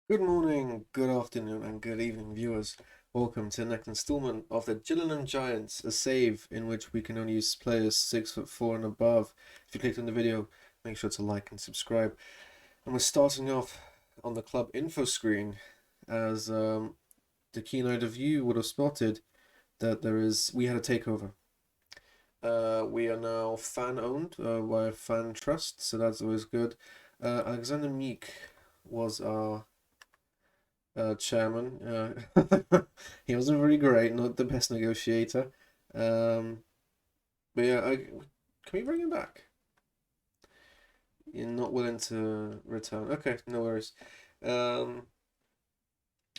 Good morning, good afternoon, and good evening, viewers. Welcome to the next installment of the Gillingham Giants, a save in which we can only use players 6'4" and above. If you clicked on the video, make sure to like and subscribe. And we're starting off on the club info screen, as the keen-eyed of you would have spotted that we had a takeover. We are now fan-owned by Fan Trust, so that's always good. Alexander Meek was our chairman. He wasn't very great, not the best negotiator. Um, but yeah, can we bring him back? You're not willing to return. Okay, no worries. Um,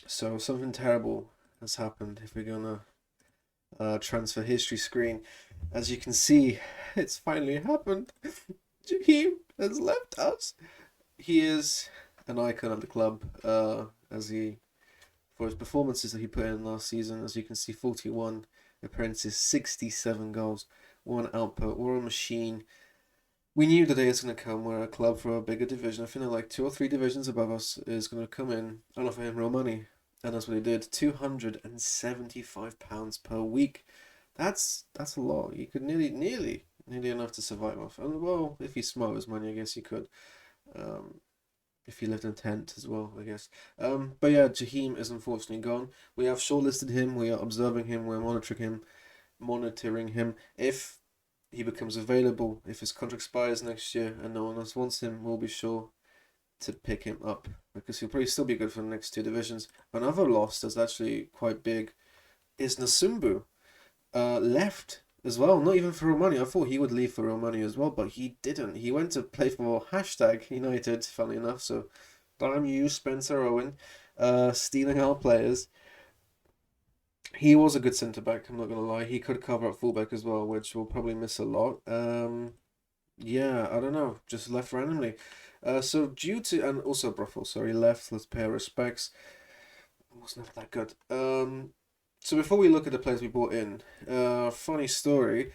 so something terrible has happened. If we're gonna transfer history screen, as you can see, it's finally happened. Jaheim has left us. He is an icon of the club. As he for his performances that he put in last season. As you can see, 41 appearances, 67 goals. What an output, what a machine. We knew the day is going to come where a club for a bigger division, I think they're like 2 or 3 divisions above us, is going to come in and offer him real money. And that's what he did. £275 per week. That's a lot. You could nearly enough to survive off. And well, if he's smart with his money, I guess he could. Um, if he lived in a tent as well, I guess. But yeah, Jaheim is unfortunately gone. We have shortlisted him. We are observing him. We're monitoring him. If he becomes available, if his contract expires next year and no one else wants him, we'll be sure to pick him up because he'll probably still be good for the next 2 divisions. Another loss that's actually quite big is Nasumbu. Left as well, not even for real money. I thought he would leave for real money as well, but he didn't. He went to play for hashtag United, funnily enough. So, damn you, Spencer Owen, stealing our players. He was a good centre back. I'm not gonna lie. He could cover up fullback as well, which we'll probably miss a lot. Yeah, I don't know. Just left randomly. So due to and also Brothel, sorry, left. Let's pay our respects. It was never that good. So before we look at the players we brought in, funny story.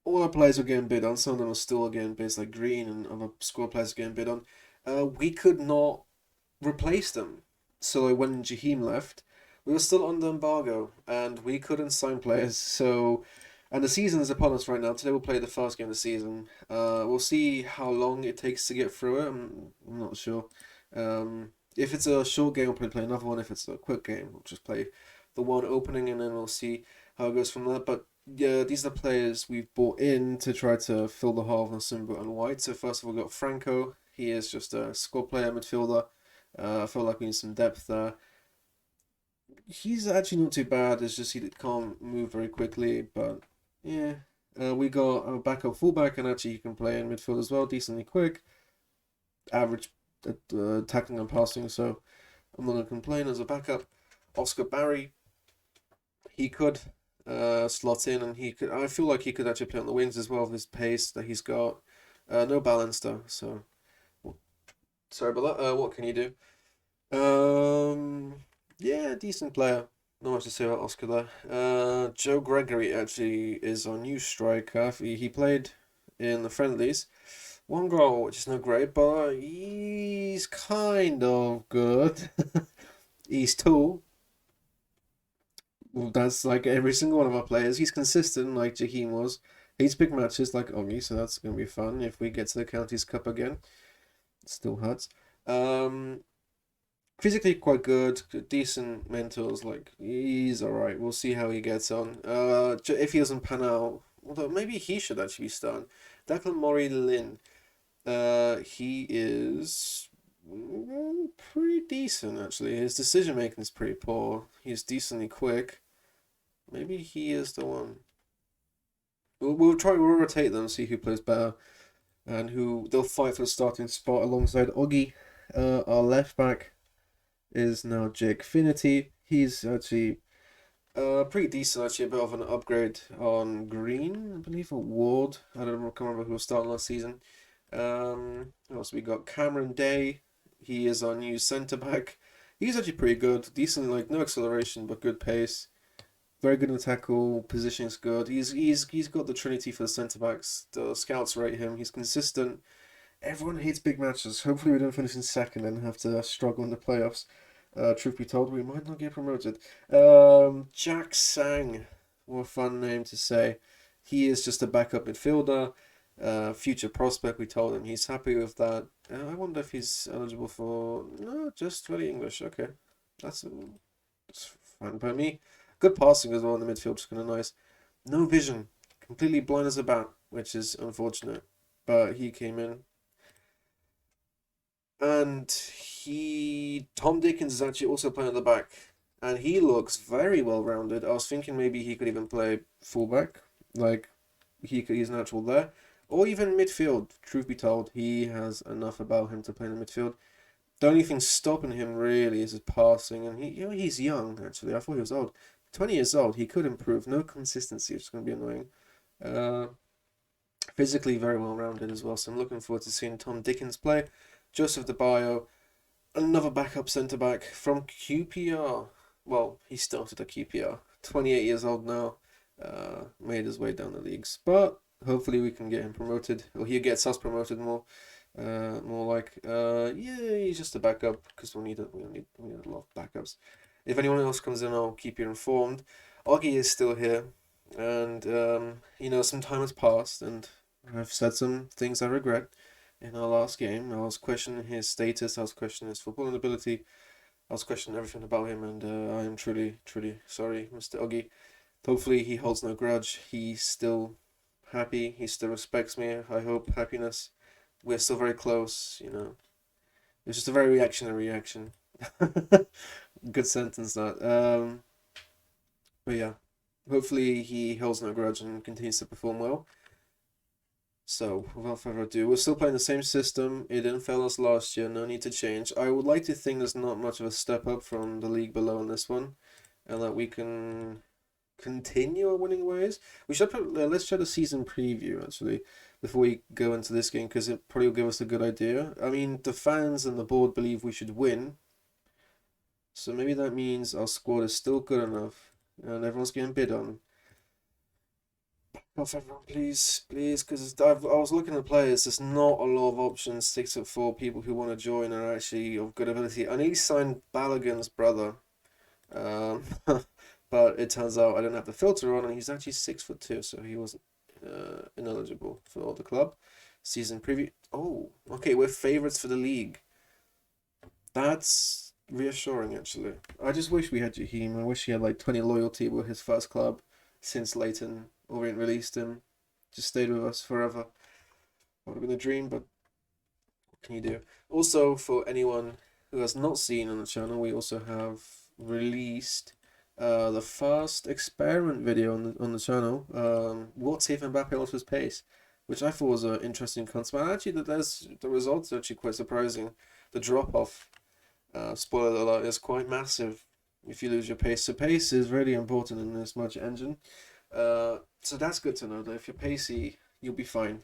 All our players were getting bid on. Some of them were still getting bids, like Green and other squad players were getting bid on. We could not replace them. So like, when Jaheim left, we were still under embargo and we couldn't sign players. So, and the season is upon us right now. Today we'll play the first game of the season. We'll see how long it takes to get through it. I'm not sure. If it's a short game, we'll probably play another one. If it's a quick game, we'll just play the one opening and then we'll see how it goes from there. But yeah, these are the players we've brought in to try to fill the hole of Simba and White. So first of all, we've got Franco. He is just a squad player midfielder. I feel like we need some depth there. He's actually not too bad. It's just he can't move very quickly. But yeah, we got a backup fullback, and actually he can play in midfield as well, decently quick, average tackling and passing. So I'm not gonna complain as a backup. Oscar Barry, he could slot in, and he could. I feel like he could actually play on the wings as well with his pace that he's got. No balance though, so sorry about that. What can you do? Yeah, decent player. Not much to say about Oscar there. Joe Gregory actually is our new striker. He played in the friendlies. One goal, which is not great, but he's kind of good. He's tall. Well, that's like every single one of our players. He's consistent, like Jaheim was. He's big matches like Oggy, so that's gonna be fun if we get to the Counties Cup again. It still hurts. Um, Physically quite good, decent mentals. Like he's all right. We'll see how he gets on. If he doesn't pan out, although maybe he should actually start. Declan Murray Lynn. He is pretty decent actually. His decision making is pretty poor. He's decently quick. Maybe he is the one. We'll try. We'll rotate them, see who plays better, and who they'll fight for the starting spot alongside Oggy, our left back is now Jake Finity. He's actually pretty decent, actually, a bit of an upgrade on Green, I believe, or Ward. I don't can't remember who was starting last season. What else we got? Cameron Day. He is our new centre back. He's actually pretty good. Decent, like no acceleration, but good pace. Very good in the tackle. Positioning's good. He's got the trinity for the centre backs. The scouts rate him. He's consistent. Everyone hates big matches. Hopefully we don't finish in second and have to struggle in the playoffs. Truth be told, we might not get promoted. Jack Sang, what a fun name to say. He is just a backup midfielder, future prospect. We told him he's happy with that. I wonder if he's eligible for no, just really English. Okay, that's that's fine by me. Good passing as well in the midfield, just kind of nice. No vision, completely blind as a bat, which is unfortunate. But he came in, and Tom Dickens is actually also playing at the back, and he looks very well rounded. I was thinking maybe he could even play fullback, like he's natural there, or even midfield. Truth be told, he has enough about him to play in the midfield. The only thing stopping him really is his passing, and he's young actually. I thought he was old. 20 years old, he could improve. No consistency, it's going to be annoying. Uh, Physically very well rounded as well, so I'm looking forward to seeing Tom Dickens play. Joseph DeBayo, another backup centre back from QPR. Well, he started at QPR. 28 years old now. Made his way down the leagues, but hopefully we can get him promoted, or he gets us promoted more. More like, yeah, he's just a backup because we need a lot of backups. If anyone else comes in, I'll keep you informed. Augie is still here, and some time has passed, and I've said some things I regret. In our last game, I was questioning his status, I was questioning his footballing ability, I was questioning everything about him, and I am truly, truly sorry, Mr. Augie. Hopefully, he holds no grudge. He's still happy. He still respects me. I hope happiness. We're still very close. It's just a very reactionary reaction. Good sentence that. But yeah, hopefully he holds no grudge and continues to perform well. So, without further ado, we're still playing the same system. It didn't fail us last year. No need to change. I would like to think there's not much of a step up from the league below in this one, and that we can continue our winning ways. We should let's show the season preview actually before we go into this game, because it probably will give us a good idea. I mean, the fans and the board believe we should win, so maybe that means our squad is still good enough, and everyone's getting bid on. Off everyone, please, please, because I was looking at players. There's not a lot of options. 6 foot 4 people who want to join are actually of good ability. I nearly signed Balogun's brother. Um, but it turns out I didn't have the filter on, and he's actually 6 foot 2, so he wasn't ineligible for the club. Season preview. Oh, okay, we're favourites for the league. That's reassuring, actually. I just wish we had Jaheim. I wish he had like 20 loyalty with his first club since Leighton Orient released him. Just stayed with us forever. Would have been a dream, but what can you do? Also, for anyone who has not seen on the channel, we also have released the first experiment video on the channel. What's if Mbappe lost his pace, which I thought was an interesting concept. And actually, the results are actually quite surprising. The drop off, spoiler alert, is quite massive if you lose your pace. So pace is really important in this much engine. So that's good to know that if you're pacey, you'll be fine.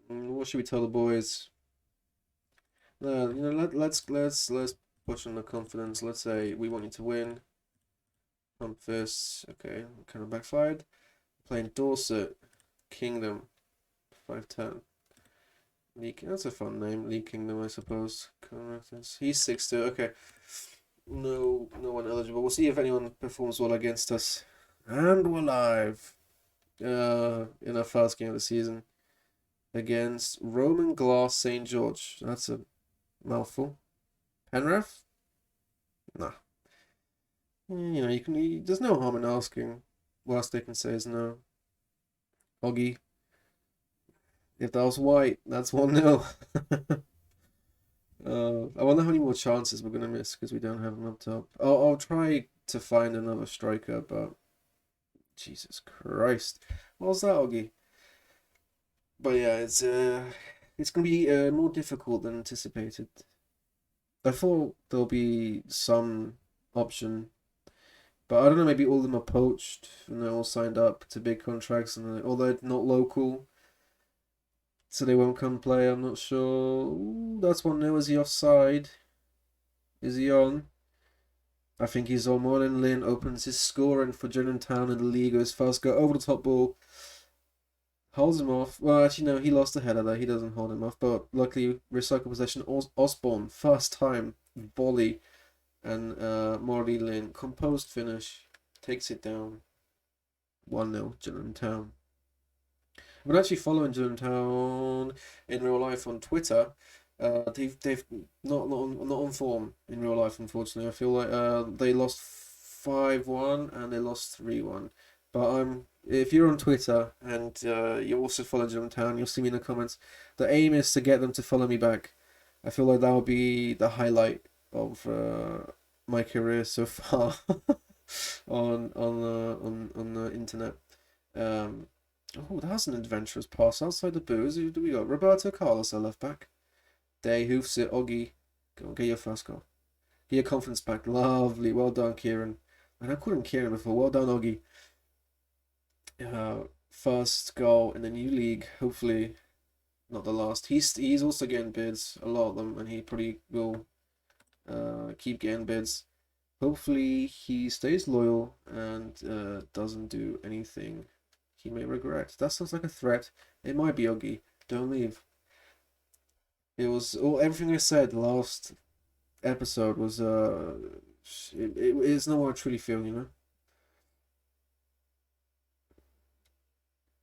What should we tell the boys? Let's push on the confidence. Let's say we want you to win. Pump this. Okay, kind of backfired. Playing Dorset, Kingdom, 510. League. That's a fun name, League Kingdom, I suppose. He's 6'2". Okay. No one eligible. We'll see if anyone performs well against us. And we're live. In our first game of the season against Roman Glass St. George. That's a mouthful. Penrith? Nah. There's no harm in asking. Worst they can say is no. Oggy. If that was white, that's 1-0. I wonder how many more chances we're going to miss because we don't have them up top. I'll try to find another striker, but Jesus Christ. What was that, Oggy? But yeah, it's going to be more difficult than anticipated. I thought there'll be some option, but I don't know, maybe all of them are poached and they're all signed up to big contracts, and or they're not local, so they won't come play. I'm not sure. Ooh, that's 1-0. Is he offside? Is he on? I think he's on. Morning Lynn opens his scoring for Town in the league. His first go over the top ball. Holds him off. Well, actually, no, he lost the header there. He doesn't hold him off. But luckily, recycle possession. Osborne, first time volley, and Morley Lynn, composed finish, takes it down. 1-0, Gillingham Town. I've been actually following Gillingham Town in real life on Twitter. They've not on form in real life, unfortunately. I feel like they lost 5-1 and they lost 3-1. But if you're on Twitter and you also follow Gillingham Town, you'll see me in the comments. The aim is to get them to follow me back. I feel like that will be the highlight of my career so far on the internet. Um, oh, that was an adventurous pass outside the booze. Who do we got? Roberto Carlos, our left back. Day hoofs it. Oggy, go on, get your first goal. Get your confidence back. Lovely. Well done, Kieran. And I called him Kieran before. Well done, Oggy. First goal in the new league. Hopefully, not the last. He's also getting bids, a lot of them, and he probably will keep getting bids. Hopefully, he stays loyal and doesn't do anything he may regret. That sounds like a threat. It might be Oggy. Don't leave. It was everything I said last episode was it's not what I truly feel, you know.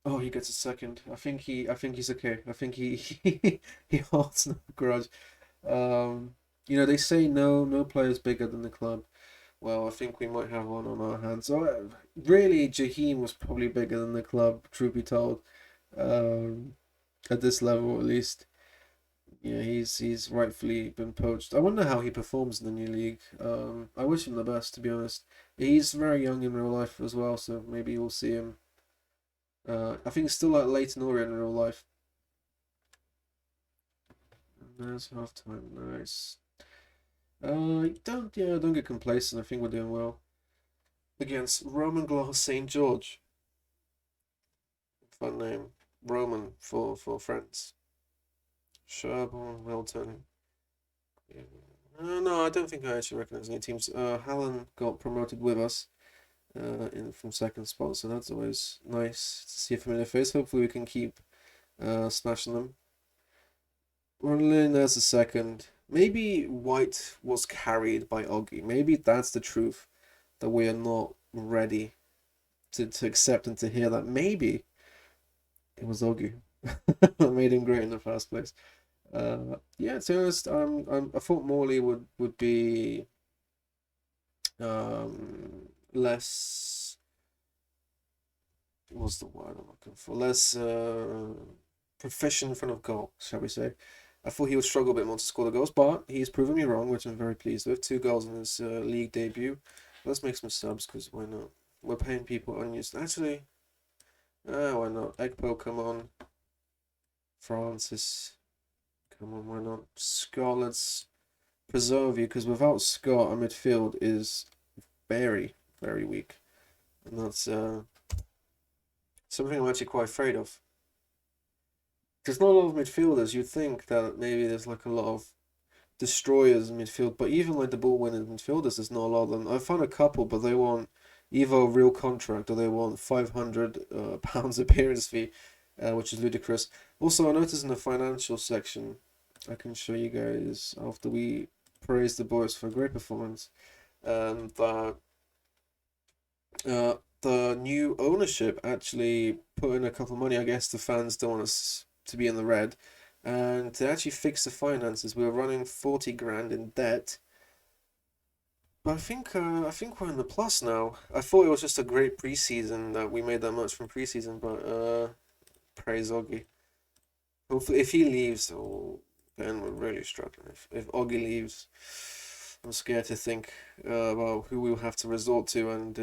Oh, he gets a second. I think he's okay. I think he holds no grudge. They say no player is bigger than the club. Well, I think we might have one on our hands. So really, Jaheim was probably bigger than the club, truth be told. Um, at this level, at least. Yeah, he's rightfully been poached. I wonder how he performs in the new league. I wish him the best, to be honest. He's very young in real life as well, so maybe we'll see him. I think it's still like Leighton Orient in real life. There's half time. Nice. Don't get complacent. I think we're doing well against Roman Glass St. George. Fun name, Roman for friends. Sherborne, Wilton. Yeah. No, I don't think I actually recognize any teams. Hallen got promoted with us from second spot, so that's always nice to see a familiar face. Hopefully, we can keep smashing them. Ronlin, there's a second. Maybe White was carried by Oggy. Maybe that's the truth that we are not ready to accept and to hear that maybe it was Oggy that made him great in the first place. Yeah, to be honest, I thought Morley would be less. What's the word I'm looking for? Less proficient in front of goal, shall we say? I thought he would struggle a bit more to score the goals, but he's proven me wrong, which I'm very pleased with. 2 goals in his league debut. Let's make some subs, because why not? We're paying people unused. Actually, why not? Ekpo, come on. Francis, come on, why not? Scott, let's preserve you, because without Scott, our midfield is very, very weak. And that's something I'm actually quite afraid of. There's not a lot of midfielders. You'd think that maybe there's like a lot of destroyers in midfield, but even like the ball winning midfielders, there's not a lot of them. I found a couple, but they want either a real contract or they want £500 appearance fee, which is ludicrous. Also, I noticed in the financial section, I can show you guys after we praise the boys for a great performance, that the new ownership actually put in a couple of money. I guess the fans don't want us to be in the red, and to actually fix the finances, we were running 40 grand in debt. But I think we're in the plus now. I thought it was just a great preseason that we made that much from preseason, but praise Oggy. Hopefully, if he leaves, then we're really struggling. If Oggy leaves, I'm scared to think about who we'll have to resort to and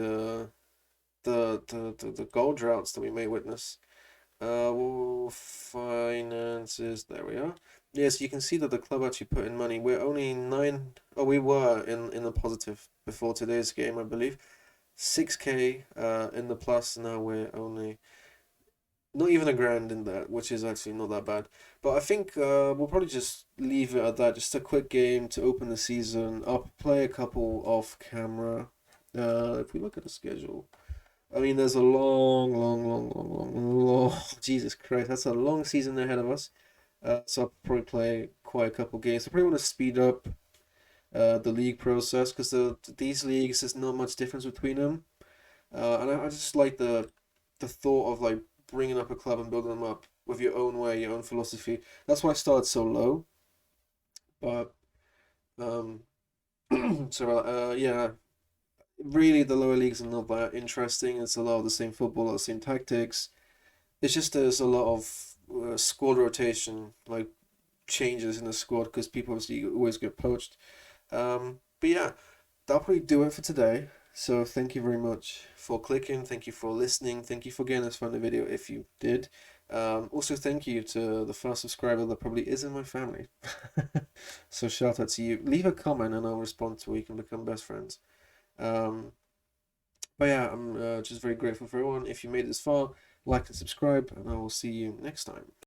the goal droughts that we may witness. Finances, there we are. Yes, you can see that the club actually put in money. We're only we were in the positive before today's game, I believe. 6k in the plus. Now we're only not even a grand in that, which is actually not that bad. But I think we'll probably just leave it at that. Just a quick game to open the season. I'll play a couple off camera. If we look at the schedule, I mean, there's a long, long, long, long, long, long. Jesus Christ, that's a long season ahead of us. So I'll probably play quite a couple games. I probably want to speed up the league process because these leagues there's not much difference between them. And I just like the thought of like bringing up a club and building them up with your own way, your own philosophy. That's why I started so low. But um, so yeah, really the lower leagues are not that interesting. It's a lot of the same football, a lot of the same tactics. It's just there's a lot of squad rotation, like changes in the squad because people obviously always get poached. But yeah, that'll probably do it for today. So thank you very much for clicking. Thank you for listening. Thank you for getting this fun video if you did. Also thank you to the first subscriber that probably is in my family. So shout out to you. Leave a comment and I'll respond to it. We can become best friends. Um, but yeah, I'm just very grateful for everyone. If you made it this far, like and subscribe, and I will see you next time.